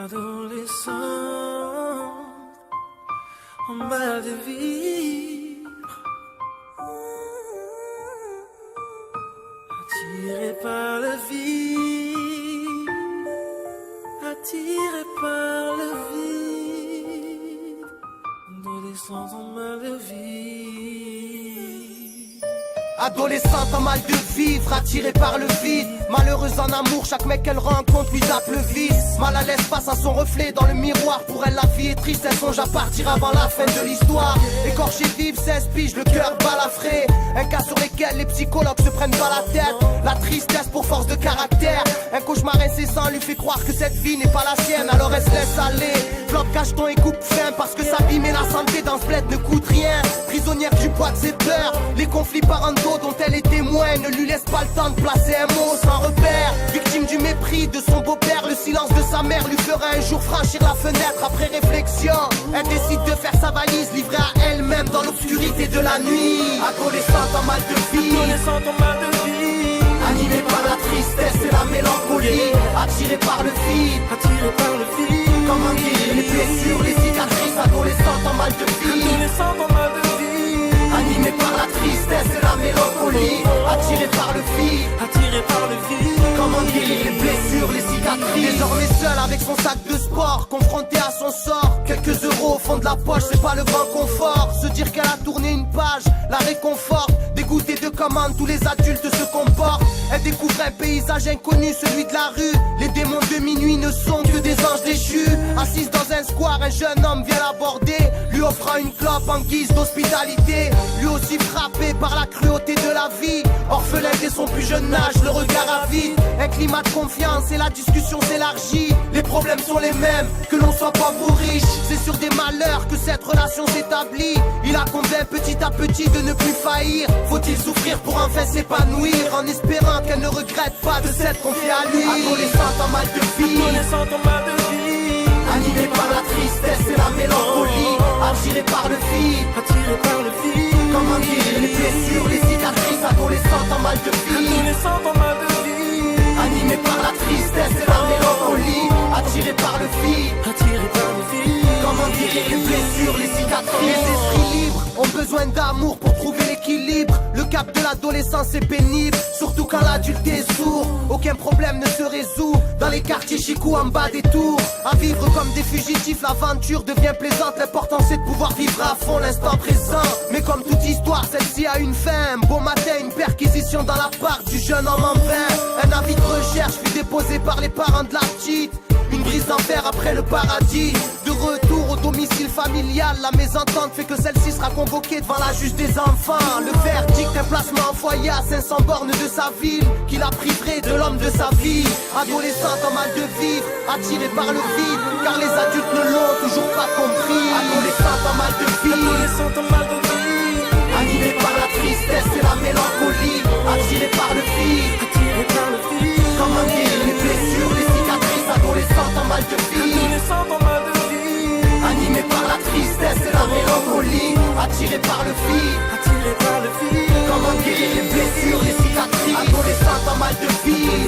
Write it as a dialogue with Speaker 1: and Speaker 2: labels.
Speaker 1: Adolescent, en mal de vivre, attiré par le vide, attiré par le vide, adolescent en mal de vivre.
Speaker 2: Adolescente en mal de vivre, attirée par le vide. Malheureuse en amour, chaque mec qu'elle rencontre lui tape le vice. Mal à l'aise face à son reflet dans le miroir. Pour elle la vie est triste, elle songe à partir avant la fin de l'histoire. Écorchée vive, 16 piges, le cœur balafré. Un cas sur lequel les psychologues se prennent pas la tête. La tristesse pour force de caractère. Un cauchemar incessant lui fait croire que cette vie n'est pas la sienne. Alors elle se laisse aller, flop, cacheton et coupe fin. Parce que sa vie mais la santé dans ce bled ne coûte rien. Prisonnière du poids de ses peurs, les conflits parentaux dont elle est témoin ne lui laisse pas le temps de placer un mot sans repère. Victime du mépris de son beau-père, le silence de sa mère lui fera un jour franchir la fenêtre. Après réflexion, elle décide de faire sa valise, livrée à elle-même dans l'obscurité de la nuit. Adolescente en mal de vie,
Speaker 1: Adolescente en mal de vie,
Speaker 2: animée par la tristesse et la mélancolie, attirée par le vide,
Speaker 1: attiré par le vide.
Speaker 2: comment guérir les blessures, les cicatrices. Adolescente en mal de vie,
Speaker 1: Adolescente en mal de vie,
Speaker 2: animée par la tristesse et la mélancolie, attirée par le vide,
Speaker 1: attiré par le vide.
Speaker 2: comment guérir les blessures, les cicatrices. Désormais seul avec son sac de sport, confronté à son sort. Quelques euros au fond de la poche, c'est pas le grand confort. Se dire qu'elle a tourné une page, la réconforte. Dégoûtée de comment tous les adultes se comportent. Elle découvre un paysage inconnu, celui de la rue. Les démons de minuit ne sont que des anges déchus. Assise dans un square, un jeune homme vient l'aborder, lui offrant une clope en guise d'hospitalité. Lui aussi frappé par la cruauté de la vie, orphelin dès son plus jeune âge, le regard avide. Un climat de confiance et la discussion s'élargit. Les problèmes sont les mêmes, que l'on soit pauvre ou riche. C'est sur des malheurs que cette relation s'établit. Il a convaincu petit à petit de ne plus faillir. Faut-il souffrir pour enfin s'épanouir, en espérant qu'elle ne regrette pas de s'être confiée à lui. Adolescente en mal de vie,
Speaker 1: Adolescente en mal de vie,
Speaker 2: animée par la tristesse et la mélancolie, attirée par le vide,
Speaker 1: attiré par le vide.
Speaker 2: comment guérir les blessures, les cicatrices. Adolescente en mal de vie,
Speaker 1: Adolescente en mal de vie,
Speaker 2: animée par la tristesse et la mélancolie, attirée par le vide,
Speaker 1: attiré par le vide.
Speaker 2: comment guérir les blessures, les cicatrices. Les esprits libres ont besoin d'amour pour trouver l'équilibre. Le cap de l'adolescence est pénible, surtout quand l'adulte est sourd. Aucun problème ne se résout dans les quartiers chicous en bas des tours. À vivre comme des fugitifs, l'aventure devient plaisante. L'important c'est de pouvoir vivre à fond l'instant présent. Mais comme toute histoire, celle-ci a une fin. Un beau matin, une perquisition dans l'appart du jeune homme en vain. Un avis de recherche fut déposé par les parents de la petite. Une brise d'enfer après le paradis. De retour au domicile familial, la mésentente fait que celle-ci sera convoquée devant la juge des enfants. Le verdict, un placement en foyer à 500 bornes de sa ville, qui la priverait de l'homme de sa vie. Adolescente en mal de vivre, attirée par le vide, car les adultes ne l'ont toujours pas compris. Adolescente en mal de vie,
Speaker 1: Adolescente en mal de vie,
Speaker 2: animée par la tristesse et la mélancolie, attirée par le vide,
Speaker 1: attiré par le vide.
Speaker 2: comment guérir les blessures, les cicatrices. Adolescente en mal de vie,
Speaker 1: Adolescente en mal de vie,
Speaker 2: animée par la tristesse et la mélancolie, attirée par le vide,
Speaker 1: attiré par le vide.
Speaker 2: comment guérir les blessures, les cicatrices. Adolescente en mal de vie,